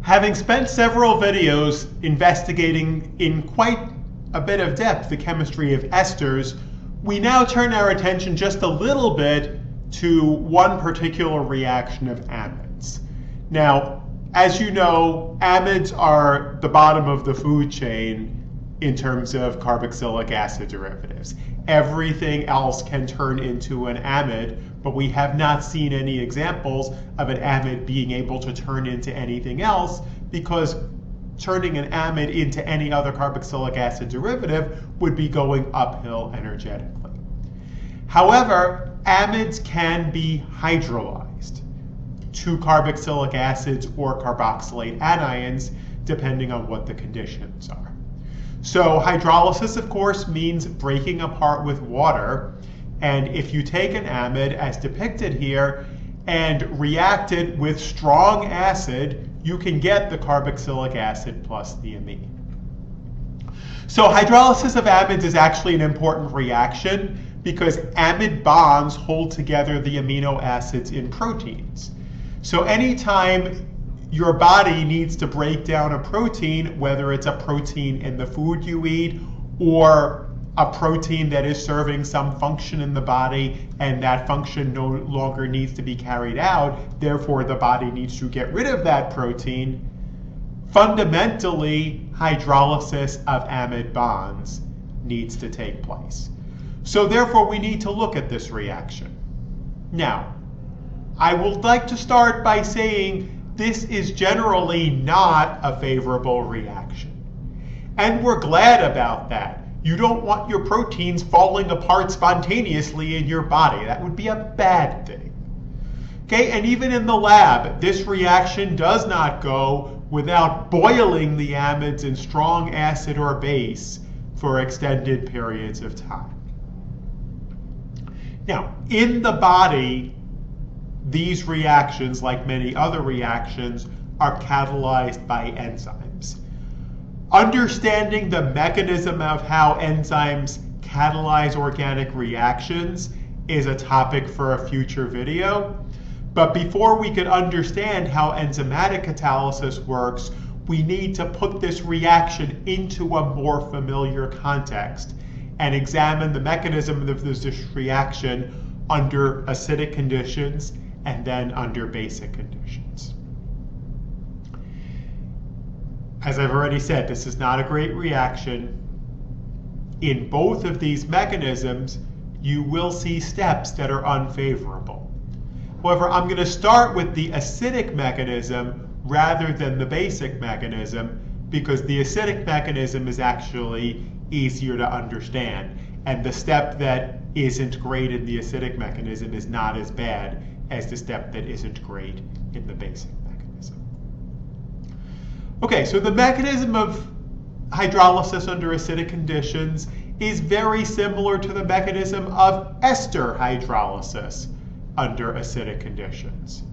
Having spent several videos investigating in quite a bit of depth the chemistry of esters, we now turn our attention just a little bit to one particular reaction of amides. Now, as you know, amides are the bottom of the food chain in terms of carboxylic acid derivatives. Everything else can turn into an amide, but we have not seen any examples of an amide being able to turn into anything else, because turning an amide into any other carboxylic acid derivative would be going uphill energetically. However, amides can be hydrolyzed to carboxylic acids or carboxylate anions, depending on what the conditions are. So hydrolysis, of course, means breaking apart with water. And if you take an amide, as depicted here, and react it with strong acid, you can get the carboxylic acid plus the amine. So hydrolysis of amides is actually an important reaction because amide bonds hold together the amino acids in proteins. So anytime your body needs to break down a protein, whether it's a protein in the food you eat or a protein that is serving some function in the body and that function no longer needs to be carried out, therefore the body needs to get rid of that protein, fundamentally hydrolysis of amide bonds needs to take place. So therefore we need to look at this reaction. Now, I would like to start by saying this is generally not a favorable reaction. And we're glad about that. You don't want your proteins falling apart spontaneously in your body. That would be a bad thing. Okay, and even in the lab, this reaction does not go without boiling the amides in strong acid or base for extended periods of time. Now, in the body, these reactions, like many other reactions, are catalyzed by enzymes. Understanding the mechanism of how enzymes catalyze organic reactions is a topic for a future video. But before we can understand how enzymatic catalysis works, we need to put this reaction into a more familiar context and examine the mechanism of this reaction under acidic conditions and then under basic conditions. As I've already said, this is not a great reaction. In both of these mechanisms, you will see steps that are unfavorable. However, I'm going to start with the acidic mechanism rather than the basic mechanism, because the acidic mechanism is actually easier to understand, and the step that isn't great in the acidic mechanism is not as bad as the step that isn't great in the basic mechanism. Okay, so the mechanism of hydrolysis under acidic conditions is very similar to the mechanism of ester hydrolysis under acidic conditions.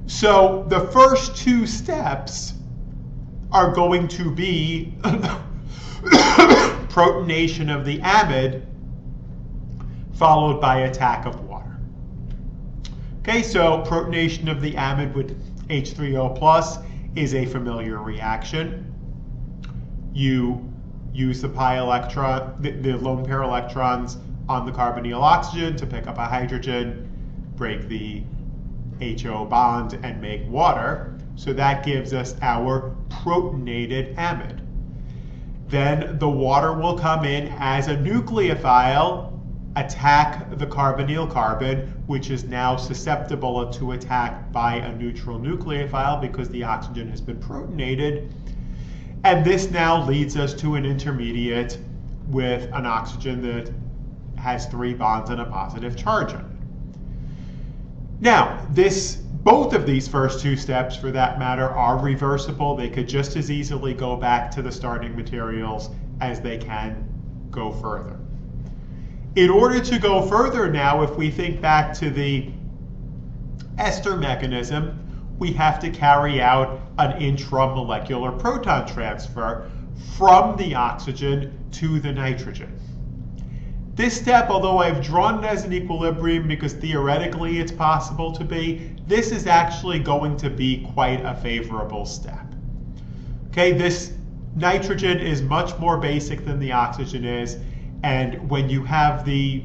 So the first two steps are going to be protonation of the amide followed by attack of water. Okay, so protonation of the amide with H3O+ is a familiar reaction. You use the pi electron, the lone pair electrons on the carbonyl oxygen to pick up a hydrogen, break the HO bond, and make water. So that gives us our protonated amide. Then the water will come in as a nucleophile, attack the carbonyl carbon, which is now susceptible to attack by a neutral nucleophile because the oxygen has been protonated. And this now leads us to an intermediate with an oxygen that has 3 bonds and a positive charge on it. Now, both of these first two steps, for that matter, are reversible. They could just as easily go back to the starting materials as they can go further. In order to go further now, if we think back to the ester mechanism, we have to carry out an intramolecular proton transfer from the oxygen to the nitrogen. This step, although I've drawn it as an equilibrium because theoretically it's possible to be, this is actually going to be quite a favorable step. Okay, this nitrogen is much more basic than the oxygen is, and when you have the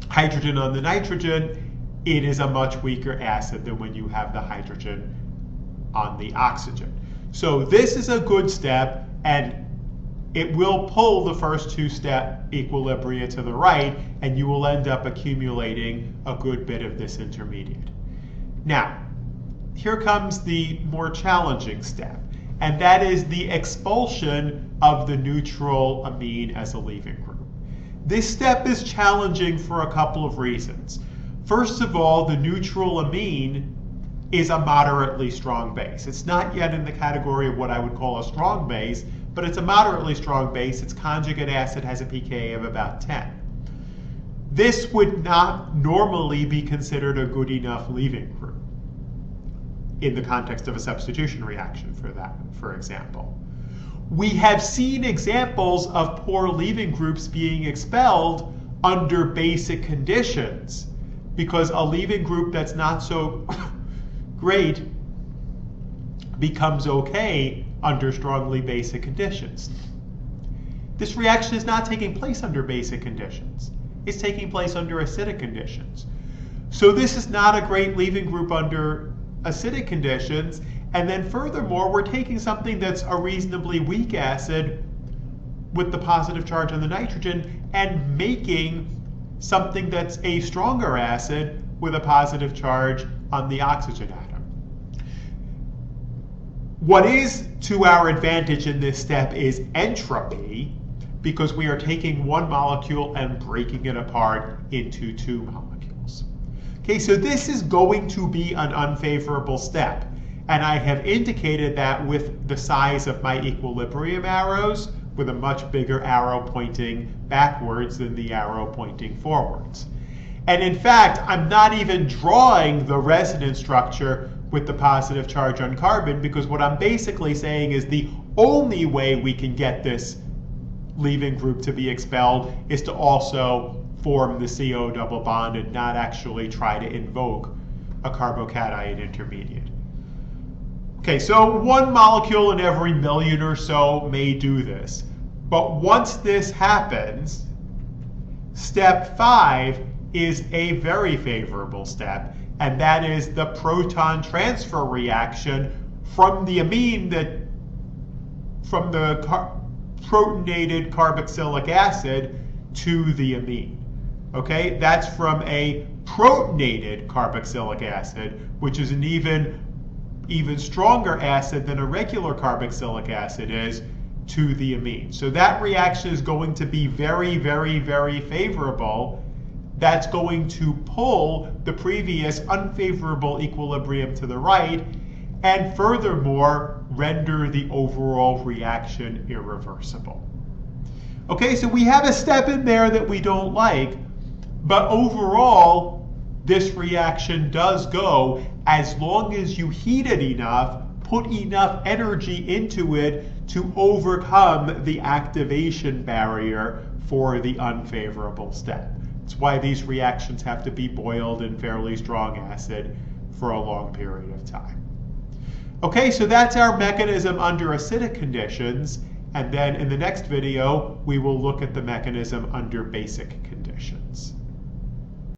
hydrogen on the nitrogen, it is a much weaker acid than when you have the hydrogen on the oxygen. So this is a good step, and it will pull the first two-step equilibria to the right, and you will end up accumulating a good bit of this intermediate. Now, here comes the more challenging step, and that is the expulsion of the neutral amine as a leaving group. This step is challenging for a couple of reasons. First of all, the neutral amine is a moderately strong base. It's not yet in the category of what I would call a strong base, but it's a moderately strong base. Its conjugate acid has a pKa of about 10. This would not normally be considered a good enough leaving group in the context of a substitution reaction for that, for example. We have seen examples of poor leaving groups being expelled under basic conditions, because a leaving group that's not so great becomes okay under strongly basic conditions. This reaction is not taking place under basic conditions. It's taking place under acidic conditions. So this is not a great leaving group under acidic conditions. And then furthermore, we're taking something that's a reasonably weak acid with the positive charge on the nitrogen and making something that's a stronger acid with a positive charge on the oxygen atom. What is to our advantage in this step is entropy, because we are taking one molecule and breaking it apart into two molecules. Okay, so this is going to be an unfavorable step. And I have indicated that with the size of my equilibrium arrows, with a much bigger arrow pointing backwards than the arrow pointing forwards. And in fact, I'm not even drawing the resonance structure with the positive charge on carbon, because what I'm basically saying is the only way we can get this leaving group to be expelled is to also form the CO double bond and not actually try to invoke a carbocation intermediate. Okay, so one molecule in every million or so may do this. But once this happens, step 5 is a very favorable step, and that is the proton transfer reaction from the amine from the protonated carboxylic acid to the amine. Okay, that's from a protonated carboxylic acid, which is an even stronger acid than a regular carboxylic acid is, to the amine. So that reaction is going to be very, very, very favorable. That's going to pull the previous unfavorable equilibrium to the right, and furthermore render the overall reaction irreversible. Okay, so we have a step in there that we don't like, but overall this reaction does go as long as you heat it enough, put enough energy into it to overcome the activation barrier for the unfavorable step. It's why these reactions have to be boiled in fairly strong acid for a long period of time. Okay, so that's our mechanism under acidic conditions, and then in the next video we will look at the mechanism under basic conditions.